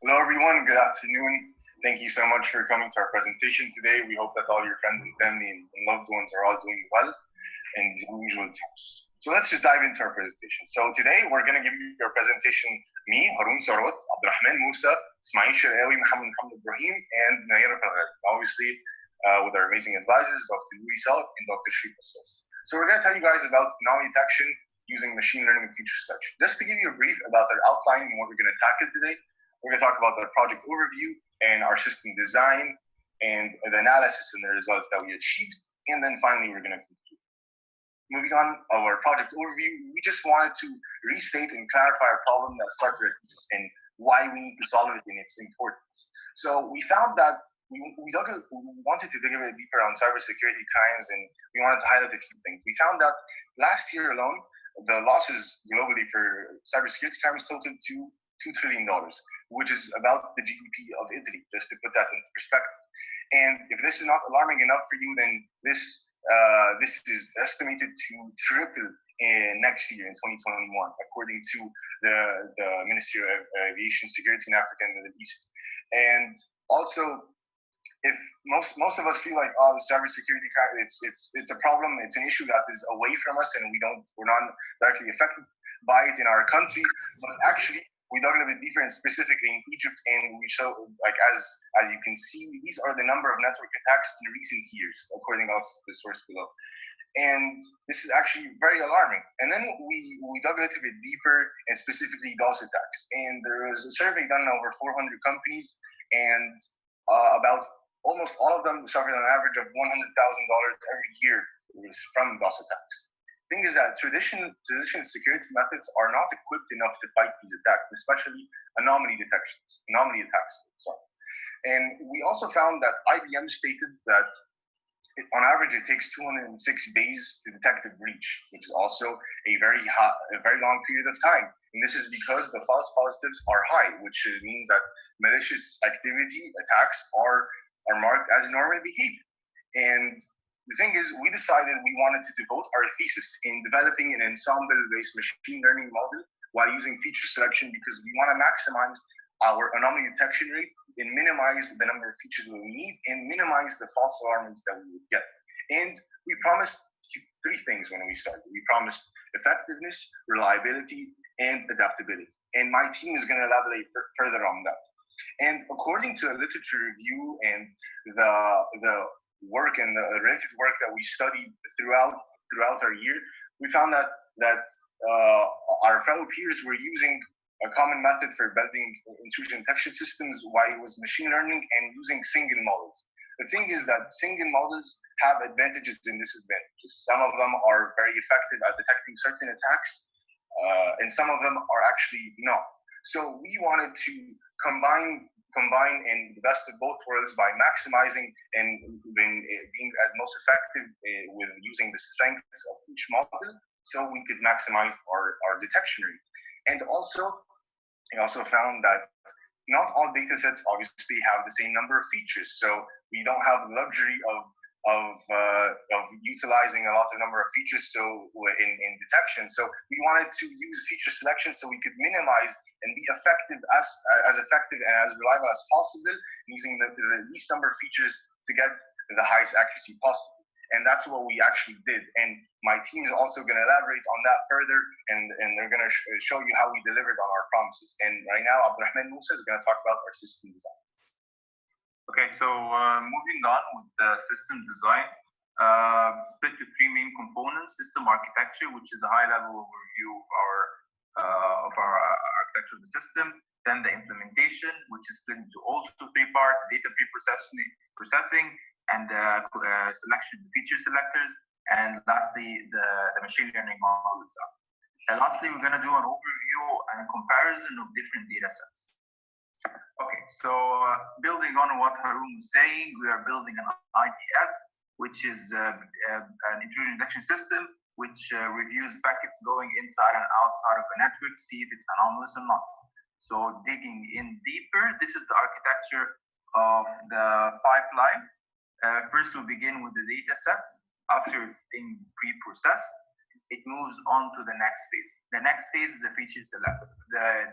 Hello, everyone. Good afternoon. Thank you so much for coming to our presentation today. We hope that all your friends and family and loved ones are all doing well in these unusual times. So let's just dive into our presentation. So today we're going to give you your presentation, me, Haroon Tharwat, Abdulrahman Moussa, Ismail El-Sharkawy, Mohamed I, and Nayera Farghaly. Obviously, with our amazing advisors, Dr. Louis and Dr. Sherif El-Kassas. So we're going to tell you guys about anomaly detection using machine learning and feature selection. Just to give you a brief about our outline and what we're going to tackle today, we're going to talk about the project overview and our system design and the analysis and the results that we achieved. And then finally, we're going to conclude. Moving on, our project overview, we just wanted to restate and clarify our problem that started our thesis and why we need to solve it and its importance. So we found that we wanted to dig a bit deeper on cybersecurity crimes, and we wanted to highlight a few things. We found that last year alone, the losses globally for cybersecurity crimes totaled to $2 trillion, which is about the GDP of Italy, just to put that into perspective. And if this is not alarming enough for you, then this is estimated to triple next year in 2021, according to the Ministry of Aviation Security in Africa and the Middle East. And also, if most of us feel like, oh, the cybersecurity crime, it's a problem, it's an issue that is away from us, and we're not directly affected by it in our country, but actually we dug a little bit deeper, and specifically in Egypt, and we show, like, as you can see, these are the number of network attacks in recent years, according also to the source below. And this is actually very alarming. And then we dug a little bit deeper, and specifically DOS attacks. And there was a survey done on over 400 companies, and about almost all of them suffered an average of $100,000 every year from DOS attacks. The thing is that traditional security methods are not equipped enough to fight these attacks, especially anomaly attacks. Sorry. And we also found that IBM stated that on average it takes 206 days to detect a breach, which is also a very long period of time. And this is because the false positives are high, which means that malicious activity attacks are marked as normal behavior. And the thing is, we decided we wanted to devote our thesis in developing an ensemble-based machine learning model while using feature selection, because we want to maximize our anomaly detection rate and minimize the number of features that we need and minimize the false alarms that we would get. And we promised three things when we started. We promised effectiveness, reliability, and adaptability. And my team is going to elaborate further on that. And according to a literature review and the work and the related work that we studied throughout our year, we found that our fellow peers were using a common method for building intrusion detection systems, while it was machine learning and using single models. The thing is that single models have advantages and disadvantages. Some of them are very effective at detecting certain attacks, and some of them are actually not. So we wanted to combine and the best of both worlds by maximizing and being as most effective with using the strengths of each model, so we could maximize our detection rate. And also, we also found that not all data sets obviously have the same number of features, so we don't have the luxury of utilizing a lot of number of features in detection. So we wanted to use feature selection so we could minimize and be effective as effective and as reliable as possible, using the least number of features to get the highest accuracy possible. And that's what we actually did. And my team is also going to elaborate on that further, and they're going to show you how we delivered on our promises. And right now, Abdulrahman Moussa is going to talk about our system design. Okay, so moving on with the system design, split to three main components: system architecture, which is a high-level overview of our architecture of the system; then the implementation, which is split into also three parts: data preprocessing, and selection of feature selectors; and lastly, the machine learning model itself. And lastly, we're going to do an overview and comparison of different data sets. Okay, so building on what Haroon was saying, we are building an IDS, which is an intrusion detection system, which reviews packets going inside and outside of a network to see if it's anomalous or not. So digging in deeper, this is the architecture of the pipeline. First, we begin with the data set. After being pre-processed, it moves on to the next phase. The next phase is the feature select.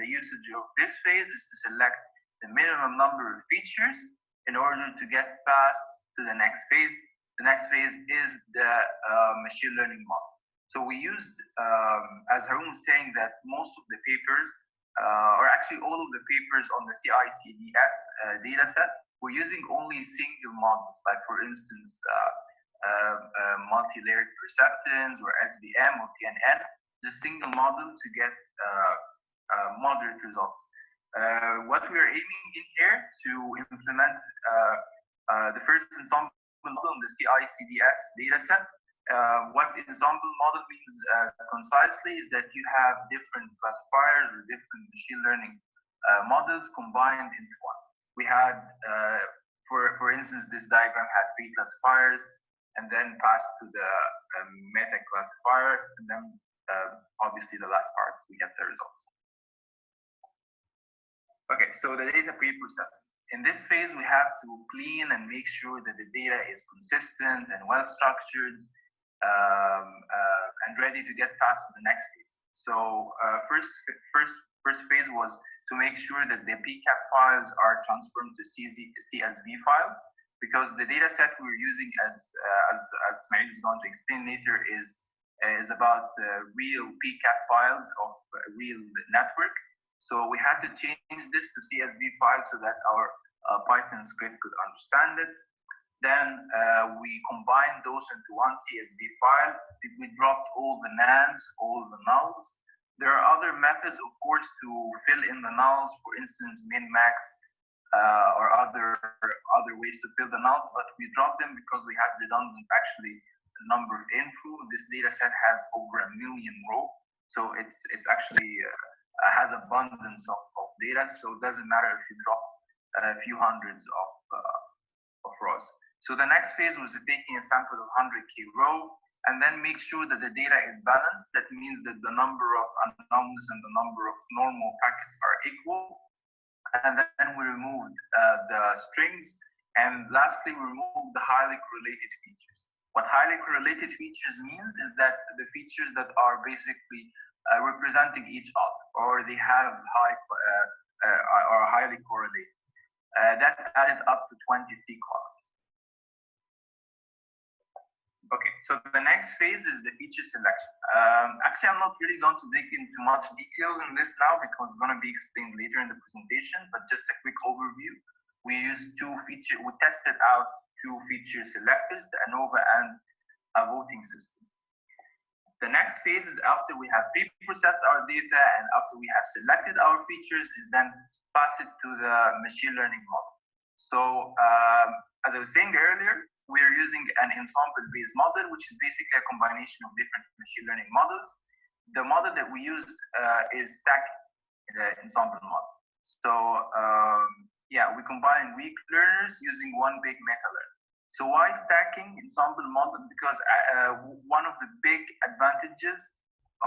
The usage of this phase is to select the minimum number of features in order to get past to the next phase. The next phase is the machine learning model. So we used, as Haroon was saying, that most of the papers, or actually all of the papers on the CICDS dataset, we're using only single models, like for instance, multi-layered perceptrons or SVM or TNN, the single model to get moderate results. What we are aiming in here to implement the first ensemble model on the CICDS dataset. What ensemble model means concisely is that you have different classifiers or different machine learning models combined into one. We had, for instance, this diagram had 3 classifiers, and then passed to the meta classifier, and then obviously the last part we get the results. Okay, so the data pre-processing. In this phase, we have to clean and make sure that the data is consistent and well structured and ready to get past to the next phase. So first phase was to make sure that the PCAP files are transformed to CSV files, because the data set we're using, as Ismail is going to explain later, is about real PCAP files of a real network. So we had to change this to CSV files so that our Python script could understand it. Then we combined those into one CSV file. We dropped all the nans, all the nulls. There are other methods, of course, to fill in the nulls, for instance, min-max, or other ways to fill the nulls, but we dropped them because we had redundant, actually, the number of info. This data set has over 1 million rows, so it's actually has abundance of data, so it doesn't matter if you drop a few hundreds of rows. So the next phase was taking a sample of 100K row and then make sure that the data is balanced. That means that the number of anomalies and the number of normal packets are equal. And then we removed the strings. And lastly, we removed the highly correlated features. What highly correlated features means is that the features that are basically representing each other, or they have are highly correlated. That added up to 23 columns. Okay, so the next phase is the feature selection. Actually, I'm not really going to dig into much details in this now because it's going to be explained later in the presentation, but just a quick overview. We tested out 2 feature selectors, the ANOVA and a voting system. The next phase is after we have pre-processed our data and after we have selected our features, is then pass it to the machine learning model. So as I was saying earlier, we're using an ensemble-based model, which is basically a combination of different machine learning models. The model that we used is stacking, the ensemble model. So yeah, we combine weak learners using one big meta learner. So why stacking ensemble model? Because one of the big advantages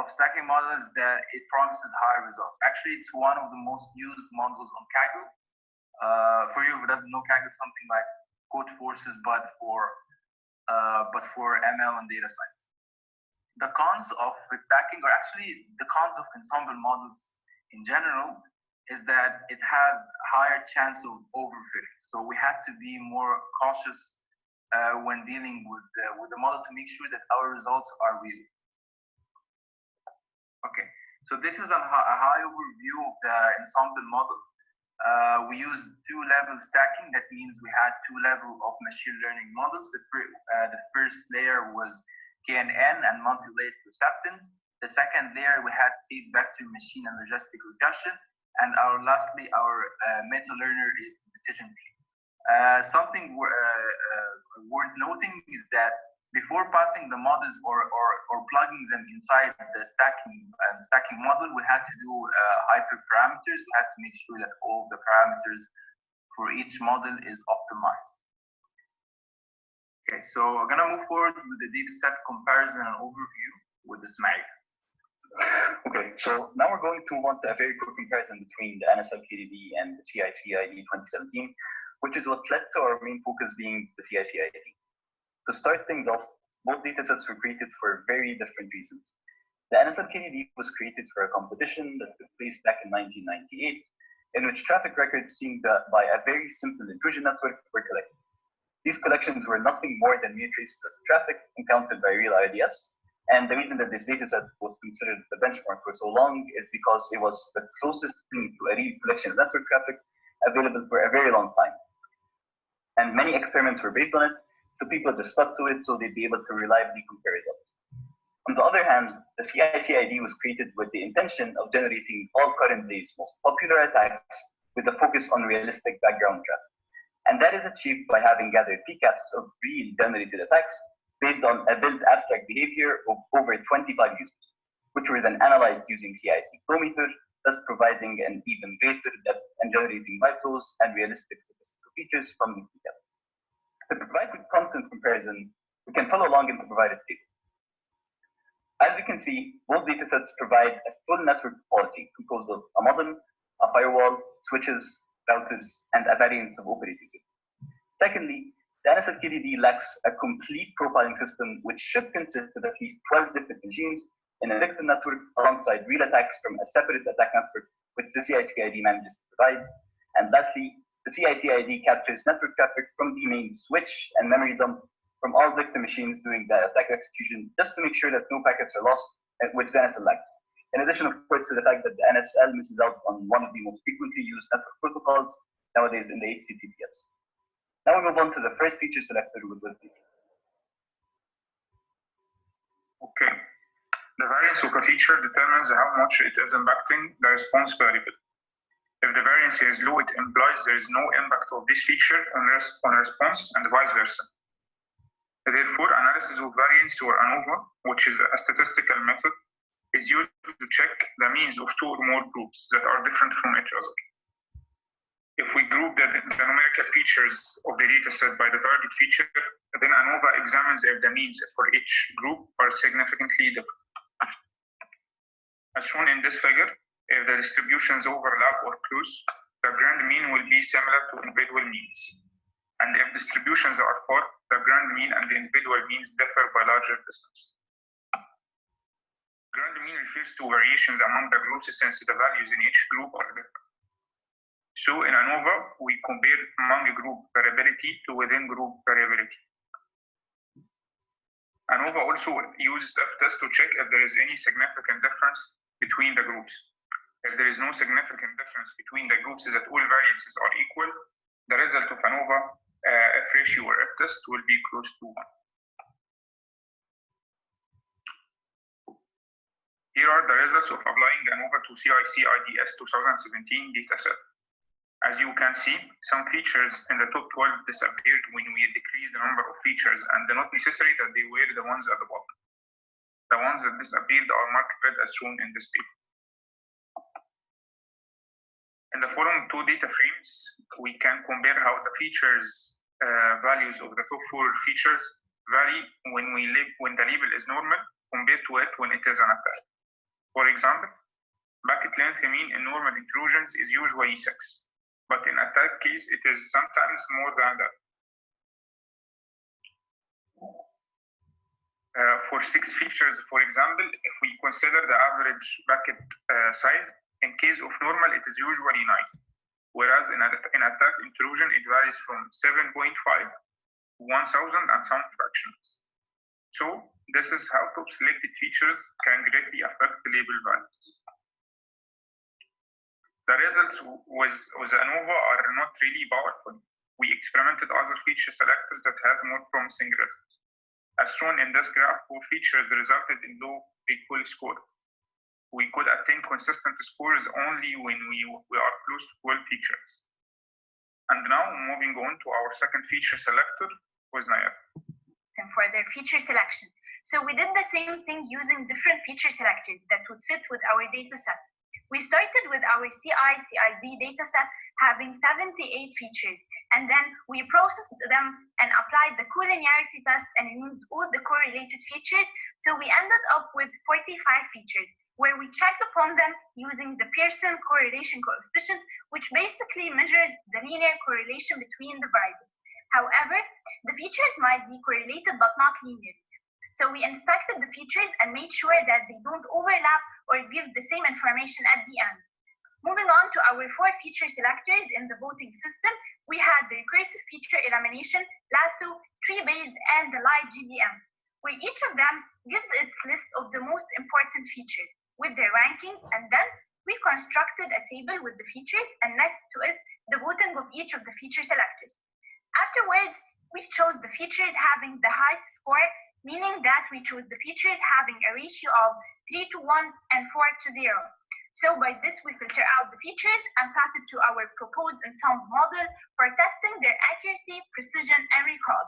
of stacking model is that it promises high results. Actually, it's one of the most used models on Kaggle. For you who doesn't know, Kaggle is something like code forces, but for ML and data science. The cons of stacking, or actually the cons of ensemble models in general, is that it has higher chance of overfitting. So we have to be more cautious when dealing with the model to make sure that our results are real. Okay, so this is a high overview of the ensemble model. We used 2-level stacking. That means we had 2 levels of machine learning models. The first layer was KNN and multi-layered perceptrons. The second layer, we had state vector machine and logistic regression. And lastly, our meta learner is decision tree. Something worth noting is that before passing the models or plugging them inside the stacking model, we had to do hyperparameters. We had to make sure that all the parameters for each model is optimized. Okay, so we're gonna move forward with the dataset comparison and overview with Ismail. Okay, so now we're going to want a very quick comparison between the NSLKDB and the CICID 2017, which is what led to our main focus being the CICID. To start things off, both datasets were created for very different reasons. The NSLKDB was created for a competition that took place back in 1998, in which traffic records seen by a very simple intrusion network were collected. These collections were nothing more than mere traces of traffic encountered by real IDS. And the reason that this dataset was considered the benchmark for so long is because it was the closest thing to a real collection of network traffic available for a very long time. And many experiments were based on it, so people just stuck to it so they'd be able to reliably compare results. On the other hand, the CICID was created with the intention of generating all current day's most popular attacks with a focus on realistic background traffic. And that is achieved by having gathered PCAPs of real generated attacks based on a built abstract behavior of over 25 users, which were then analyzed using CIC flowmeter, thus providing an even greater depth and generating vitals and realistic statistical features from these PCAPs. To provide quick content comparison, we can follow along in the provided table. As we can see, both datasets provide a full network topology composed of a modem, a firewall, switches, routers, and a variance of operating systems. Secondly, the NSLKDD lacks a complete profiling system, which should consist of at least 12 different machines in a victim network alongside real attacks from a separate attack network, which the CICID manages to provide. And lastly, the CICID captures network traffic from the main switch and memory dump from all victim machines during the attack execution, just to make sure that no packets are lost, which the NSL lacks. In addition, of course, to the fact that the NSL misses out on one of the most frequently used network protocols nowadays in the HTTPS. Now we move on to the first feature selector with WebData. Okay. The variance of a feature determines how much it is impacting the response variable. If the variance is low, it implies there is no impact of this feature on response and vice versa. Therefore, analysis of variance or ANOVA, which is a statistical method, is used to check the means of two or more groups that are different from each other. If we group the numerical features of the dataset by the target feature, then ANOVA examines if the means for each group are significantly different. As shown in this figure, if the distributions overlap or close, the grand mean will be similar to individual means. And if distributions are far, the grand mean and the individual means differ by larger distance. Grand mean refers to variations among the groups since the values in each group are different. So in ANOVA, we compare among group variability to within group variability. ANOVA also uses F-test to check if there is any significant difference between the groups. If there is no significant difference between the groups that all variances are equal, the result of ANOVA, F ratio or F-test will be close to 1. Here are the results of applying ANOVA to CIC-IDS 2017 dataset. As you can see, some features in the top 12 disappeared when we decreased the number of features, and not necessary that they were the ones at the bottom. The ones that disappeared are marked red as shown in this table. In the following two data frames, we can compare how the features values of the top 4 features vary when the label is normal compared to it when it is an attack. For example, packet length mean in normal intrusions is usually 6. But in attack case, it is sometimes more than that. For 6 features, for example, if we consider the average packet size, in case of normal, it is usually 9. Whereas in attack intrusion, it varies from 7.5 to 1,000 and some fractions. So this is how top selected features can greatly affect the label values. The results with ANOVA are not really powerful. We experimented other feature selectors that have more promising results. As shown in this graph, 4 features resulted in low recall score. We could attain consistent scores only when we are close to 12 features. And now moving on to our second feature selector with Nayera. And for their feature selection. So we did the same thing using different feature selectors that would fit with our data set. We started with our CI/CID dataset having 78 features, and then we processed them and applied the collinearity test and removed all the correlated features. So we ended up with 45 features, where we checked upon them using the Pearson correlation coefficient, which basically measures the linear correlation between the variables. However, the features might be correlated but not linear. So we inspected the features and made sure that they don't overlap or give the same information at the end. Moving on to our 4 feature selectors in the voting system, we had the recursive feature elimination, lasso, tree-based, and the live GBM, where each of them gives its list of the most important features with their ranking, and then we constructed a table with the features and next to it, the voting of each of the feature selectors. Afterwards, we chose the features having the highest score, meaning that we chose the features having a ratio of 3:1 and 4:0. So by this, we filter out the features and pass it to our proposed ensemble model for testing their accuracy, precision, and recall.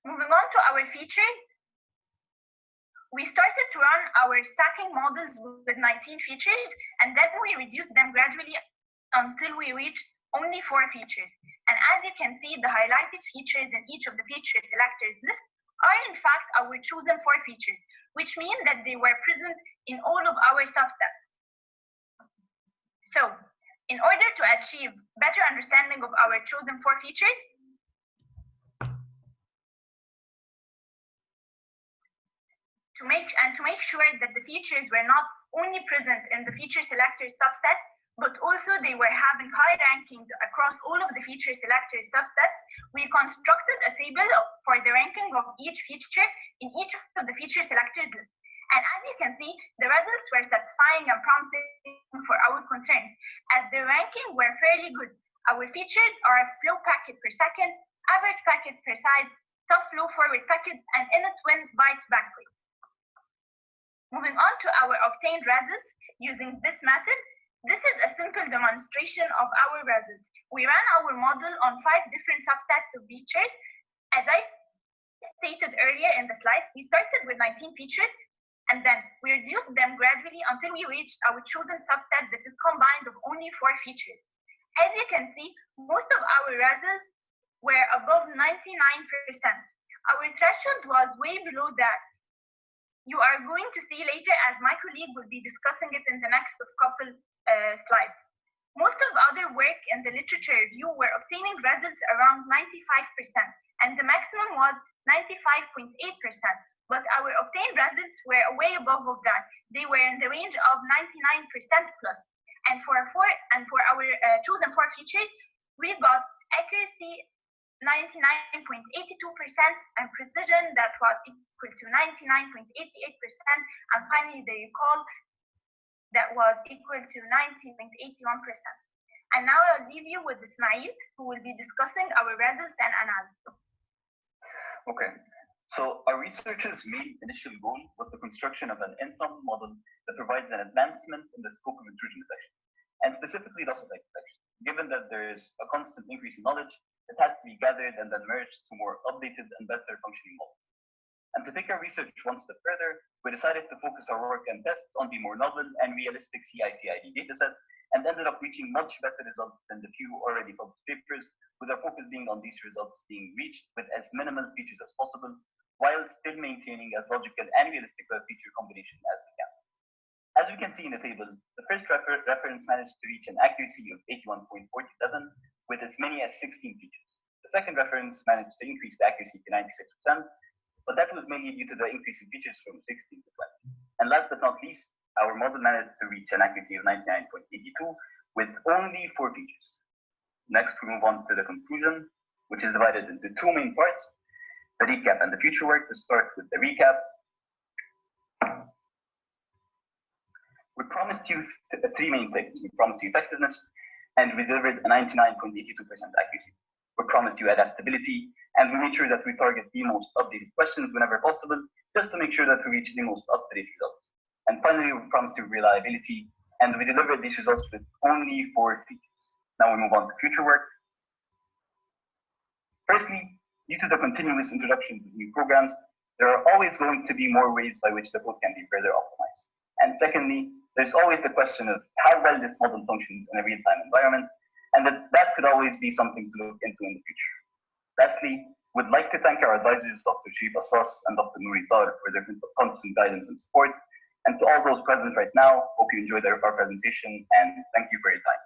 Moving on to our features, we started to run our stacking models with 19 features, and then we reduced them gradually until we reached only 4 features. And as you can see, the highlighted features in each of the feature selectors list are in fact our chosen 4 features, which mean that they were present in all of our subsets. So, in order to achieve better understanding of our chosen 4 features, to make sure that the features were not only present in the feature selector subset, but also they were having high rankings across all of the feature selector subsets, we constructed a table for the ranking of each feature in each of the feature selectors list. And as you can see, the results were satisfying and promising for our concerns, as the ranking were fairly good. Our features are flow packet per second, average packet per side, top flow forward packet, and init win bytes backward. Moving on to our obtained results using this method, this is a simple demonstration of our results. We ran our model on 5 different subsets of features. As I stated earlier in the slides, we started with 19 features, and then we reduced them gradually until we reached our chosen subset that is combined of only 4 features. As you can see, most of our results were above 99%. Our threshold was way below that. You are going to see later, as my colleague will be discussing it in the next couple slides. Most of other work in the literature review were obtaining results around 95%, and the maximum was 95.8%. But our obtained results were way above of that. They were in the range of 99% plus. And for our chosen 4 features, we got accuracy 99.82% and precision that was equal to 99.88%, and finally the recall that was equal to 90.81%. And now I'll leave you with Ismail, who will be discussing our results and analysis. Okay, so our researchers' main initial goal was the construction of an ensemble model that provides an advancement in the scope of intrusion detection, and specifically loss effect detection. Given that there is a constant increase in knowledge, it has to be gathered and then merged to more updated and better functioning models. And to take our research one step further, we decided to focus our work and tests on the more novel and realistic CI/CD dataset, and ended up reaching much better results than the few already published papers, with our focus being on these results being reached with as minimal features as possible, while still maintaining as logical and realistic a feature combination as we can. As we can see in the table, the first reference managed to reach an accuracy of 81.47 with as many as 16 features. The second reference managed to increase the accuracy to 96%, but that was mainly due to the increase in features from 16 to 20. And last but not least, our model managed to reach an accuracy of 99.82 with only 4 features. Next, we move on to the conclusion, which is divided into 2 main parts, the recap and the future work. To start with the recap, we promised you 3 main things. We promised you effectiveness, and we delivered a 99.82% accuracy. We promised you adaptability, and we made sure that we target the most updated questions whenever possible, just to make sure that we reach the most up-to-date results. And finally, we promised you reliability, and we delivered these results with only 4 features. Now we move on to future work. Firstly, due to the continuous introduction of new programs, there are always going to be more ways by which the code can be further optimized. And secondly, there's always the question of how well this model functions in a real-time environment, and that could always be something to look into in the future. Lastly, we'd like to thank our advisors, Dr. Sherif El-Kassas and Dr. Nourhan Sakr, for their constant guidance and support. And to all those present right now, hope you enjoyed our presentation, and thank you for your time.